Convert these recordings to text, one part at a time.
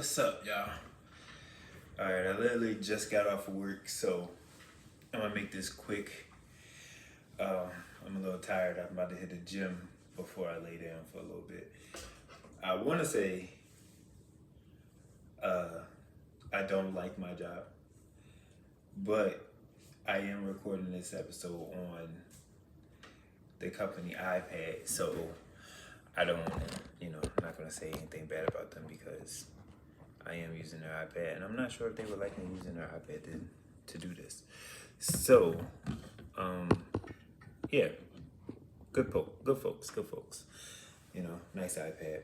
What's up, y'all? Alright, I literally just got off of work, so I'm gonna make this quick. I'm a little tired. I'm about to hit the gym before I lay down for a little bit. I wanna say I don't like my job, but I am recording this episode on the company iPad, so I don't, I'm not gonna say anything bad about them because I am using their iPad, and I'm not sure if they would like me using their iPad to do this. So, yeah, good folks. Nice iPad.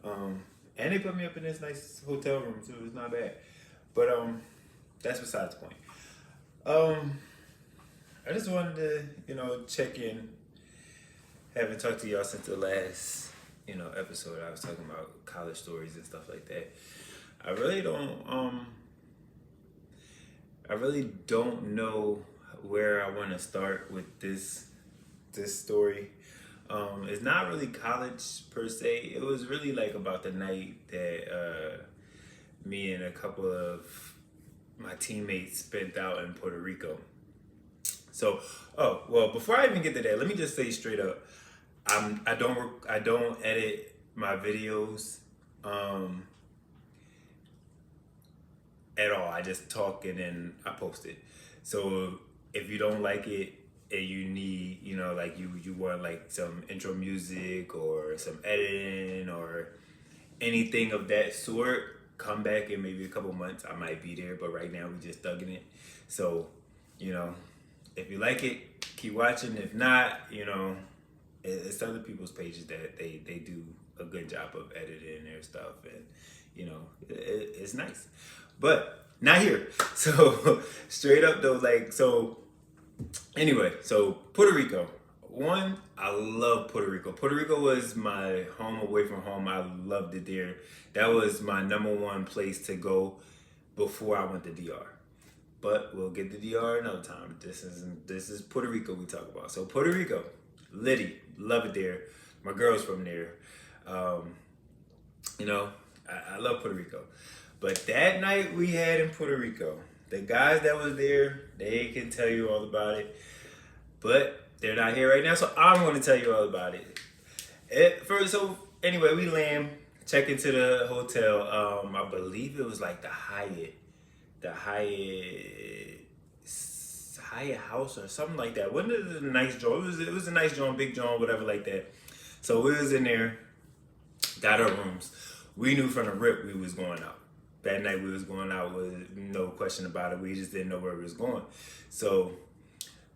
And they put me up in this nice hotel room too. It's not bad, but that's besides the point. I just wanted to, check in. Haven't talked to y'all since the last, episode. I was talking about college stories and stuff like that. I really don't know where I want to start with this story. It's not really college per se. It was really like about the night that me and a couple of my teammates spent out in Puerto Rico. So, before I even get to that, let me just say straight up, I don't edit my videos at all. I just talk and then I post it. So if you don't like it and you need, you want like some intro music or some editing or anything of that sort, come back in maybe a couple months. I might be there, but right now we just thugging it. So, if you like it, keep watching. If not, it's other people's pages that they do a good job of editing their stuff, and it's nice, but not here. So straight up though, so Puerto Rico. One, I love Puerto Rico. Puerto Rico was my home away from home. I loved it there. That was my number one place to go before I went to DR. But we'll get to DR another time. This is Puerto Rico we talk about. So Puerto Rico, Liddy, love it there. My girl's from there. I love Puerto Rico. But that night we had in Puerto Rico, the guys that was there, they can tell you all about it. But they're not here right now, so I'm going to tell you all about it. Anyway, we land, check into the hotel. I believe it was like the Hyatt House or something like that. Wasn't it a nice joint? It was a nice joint, big joint, whatever like that. So we was in there, got our rooms. We knew from the rip we was going out. That night we was going out with no question about it. We just didn't know where we was going. So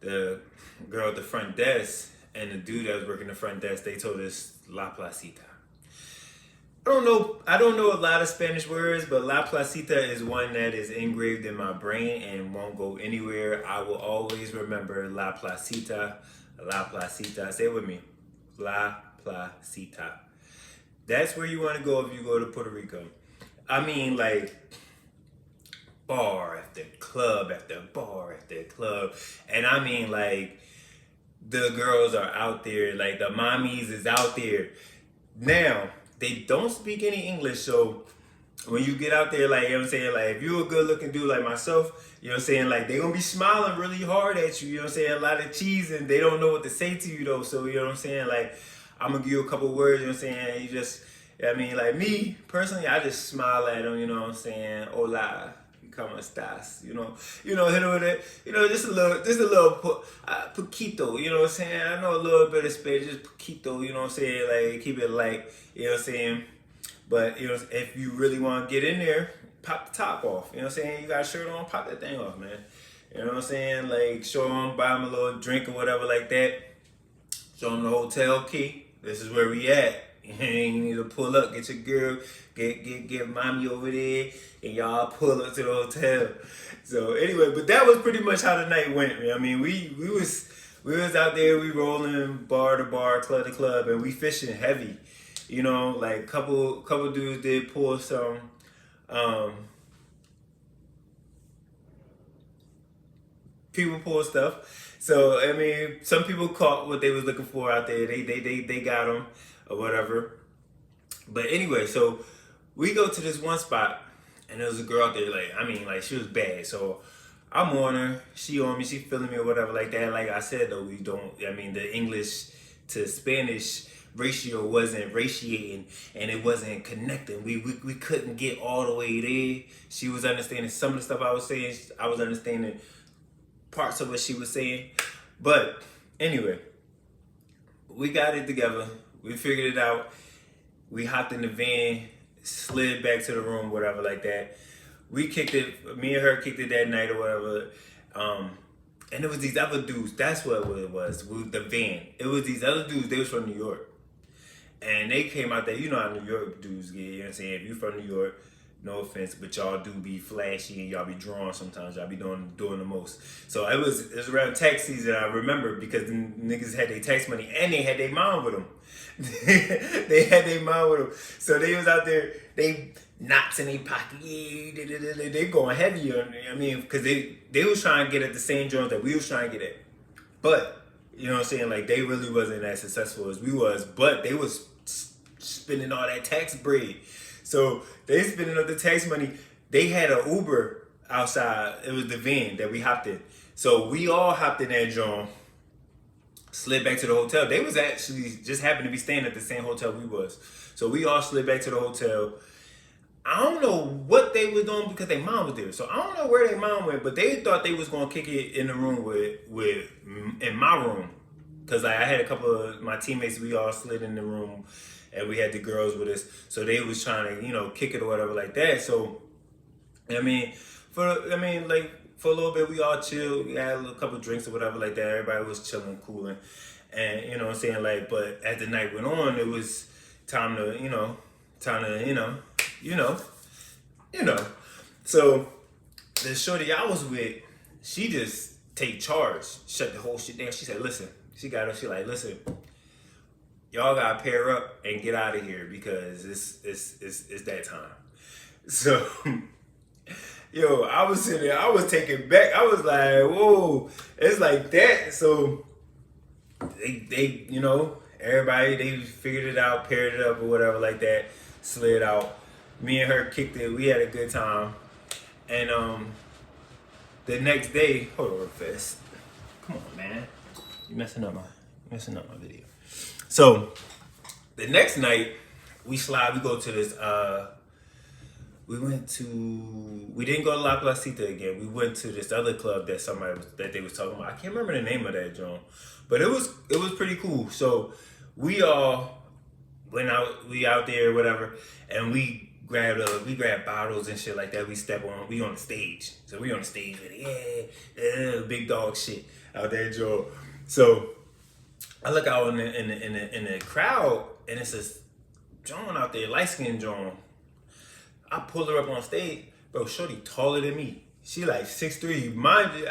the girl at the front desk and the dude that was working the front desk, they told us La Placita. I don't know a lot of Spanish words, but La Placita is one that is engraved in my brain and won't go anywhere. I will always remember La Placita, La Placita. Say it with me. La Placita. That's where you want to go if you go to Puerto Rico. I mean, like, bar after club after bar after club. And I mean, like, the girls are out there. Like, the mommies is out there. Now, they don't speak any English, so when you get out there, like, if you're a good looking dude like myself, like, they're gonna be smiling really hard at you, a lot of cheese, and they don't know what to say to you though, so like, I'm gonna give you a couple words, you just, like me, personally, I just smile at them, hola, ¿cómo estás? Hit them with it, just a little, poquito, I know a little bit of Spanish, just poquito, like, keep it light, but, if you really want to get in there, pop the top off, you got a shirt on, pop that thing off, man, like, show them, buy them a little drink or whatever like that, show them the hotel key, this is where we at. You need to pull up, get your girl, get mommy over there, and y'all pull up to the hotel. So anyway, but that was pretty much how the night went. I mean, we was out there, we rolling bar to bar, club to club, and we fishing heavy. Like couple dudes did pull some. People pull stuff. So I mean, some people caught what they was looking for out there. They got them or whatever. But anyway, so we go to this one spot, and there was a girl out there, like, I mean, like, she was bad. So I'm on her, she on me, she feeling me or whatever like that. Like I said, though, we don't, I mean, the English to Spanish ratio wasn't ratiating, and it wasn't connecting. We couldn't get all the way there. She was understanding some of the stuff I was saying. I was understanding parts of what she was saying. But anyway, we got it together. We figured it out. We hopped in the van, slid back to the room, whatever like that. We kicked it, me and her kicked it that night or whatever. And it was these other dudes, that's what it was, with the van. It was these other dudes, they was from New York. And they came out there, you know how New York dudes get, you know what I'm saying? If you from New York, no offense, but y'all do be flashy and y'all be drawn sometimes. Y'all be doing the most. So it was around tax season, I remember, because the niggas had their tax money and they had their mom with them. They had their mom with them. So they was out there, they knots in their pocket. Yeah, they going heavy on, I mean, because they was trying to get at the same joints that we was trying to get at. But, you know what I'm saying, like, they really wasn't as successful as we was, but they was spending all that tax bread. So they spending up the tax money. They had an Uber outside. It was the van that we hopped in. So we all hopped in that joint, slid back to the hotel. They was actually just happened to be staying at the same hotel we was. So we all slid back to the hotel. I don't know what they was doing because their mom was there. So I don't know where their mom went, but they thought they was gonna kick it in the room in my room. Cause like, I had a couple of my teammates, we all slid in the room and we had the girls with us. So they was trying to, you know, kick it or whatever like that. So like for a little bit we all chilled. We had a couple of drinks or whatever like that. Everybody was chilling, cooling. And you know what I'm saying? Like, but as the night went on, it was time to, So the shorty I was with, she just take charge, shut the whole shit down. She said, listen, she got up, she like, listen, y'all gotta pair up and get out of here because it's that time. So, yo, I was sitting there, I was taken back. I was like, whoa, it's like that. So they you know, everybody, they figured it out, paired it up or whatever like that, slid out. Me and her kicked it, we had a good time. And the next day, hold on fast. Come on, man. You messing up my video. So the next night, we go to this, we didn't go to La Placita again. We went to this other club that they was talking about. I can't remember the name of that joint, but it was pretty cool. So we all went out, we out there, whatever, and we grabbed bottles and shit like that. We on the stage. So we on the stage with it, big dog shit out there, Joe. So I look out in the crowd, and it's this John out there, light skinned John. I pull her up on stage, bro. Shorty taller than me. She like 6'3". Mind you,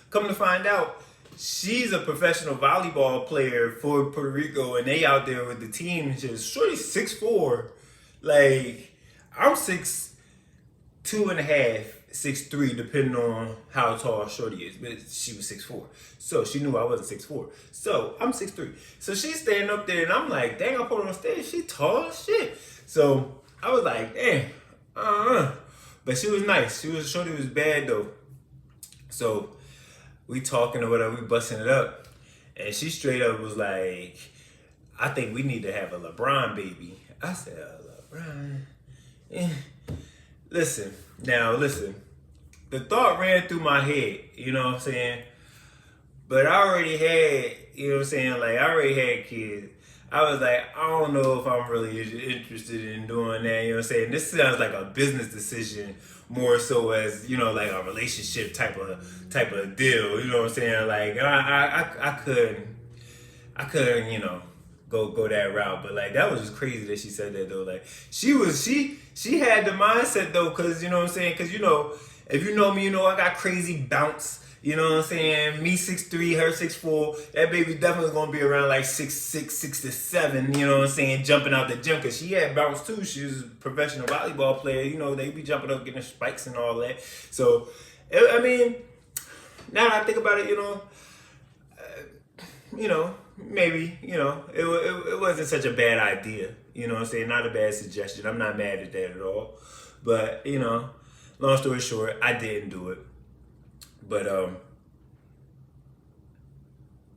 come to find out, she's a professional volleyball player for Puerto Rico, and they out there with the team. And shit. Shorty's 6'4". Like, I'm 6'2.5", 6'3", depending on how tall Shorty is. But she was 6'4", so she knew I wasn't 6'4". So I'm 6'3". So she's standing up there, and I'm like, dang, I put her on stage. She tall as shit. So I was like, damn, but she was nice. Shorty was bad though. So we talking or whatever, we busting it up, and she straight up was like, I think we need to have a LeBron baby. I said, LeBron. Listen. The thought ran through my head, you know what I'm saying? But I already had, you know what I'm saying, like, I already had kids. I was like, I don't know if I'm really interested in doing that, you know what I'm saying? This sounds like a business decision more so as, you know, like a relationship type of deal, you know what I'm saying? Like, I couldn't, you know, go that route. But like, that was just crazy that she said that though. Like, she had the mindset though, cause you know what I'm saying? Cause you know, if you know me, you know I got crazy bounce. You know what I'm saying? Me 6'3", her 6'4". That baby definitely gonna be around like 6'6", 6'7". You know what I'm saying? Jumping out the gym, cause she had bounce too. She was a professional volleyball player. You know, they be jumping up, getting spikes and all that. So, I mean, now that I think about it, you know, maybe, it wasn't such a bad idea. You know what I'm saying? Not a bad suggestion. I'm not mad at that at all. But, long story short, I didn't do it. But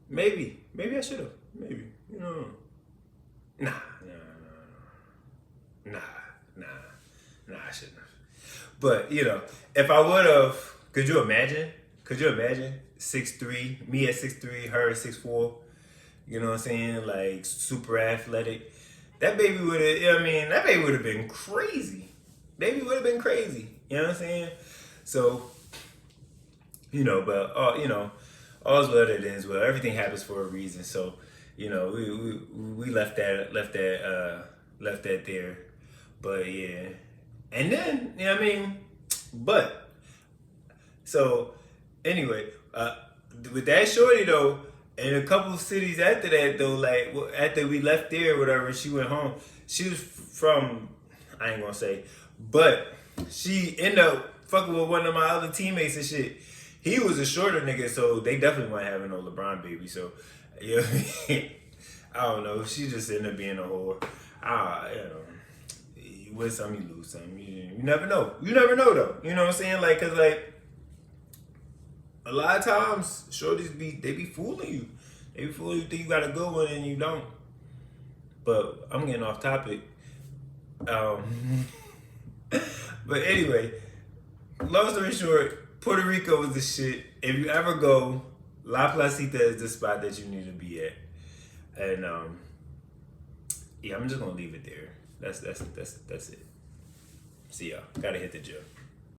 maybe I should have. Maybe. Nah, nah, nah, nah, I shouldn't have. But, if I would have, could you imagine? Could you imagine? 6'3", me at 6'3", her at 6'4", you know what I'm saying? Like super athletic. That baby would have, that baby would have been crazy. Baby would have been crazy. You know what I'm saying? So, but all's well that ends well. Everything happens for a reason. So, we left that there. But yeah. And then, but so anyway, with that shorty though, and a couple of cities after that though, like after we left there or whatever, she went home. She was from, I ain't gonna say, but she ended up fucking with one of my other teammates and shit. He was a shorter nigga, so they definitely weren't having no LeBron baby. So, I don't know. She just ended up being a whore. You win some, you lose some. You never know. You never know though. You know what I'm saying? Like, cause like a lot of times, shorties be fooling you. They be fooling you, think you got a good one and you don't. But I'm getting off topic. But anyway, long story short, Puerto Rico was the shit. If you ever go, La Placita is the spot that you need to be at. And yeah, I'm just gonna leave it there. That's it. See y'all. Gotta hit the gym.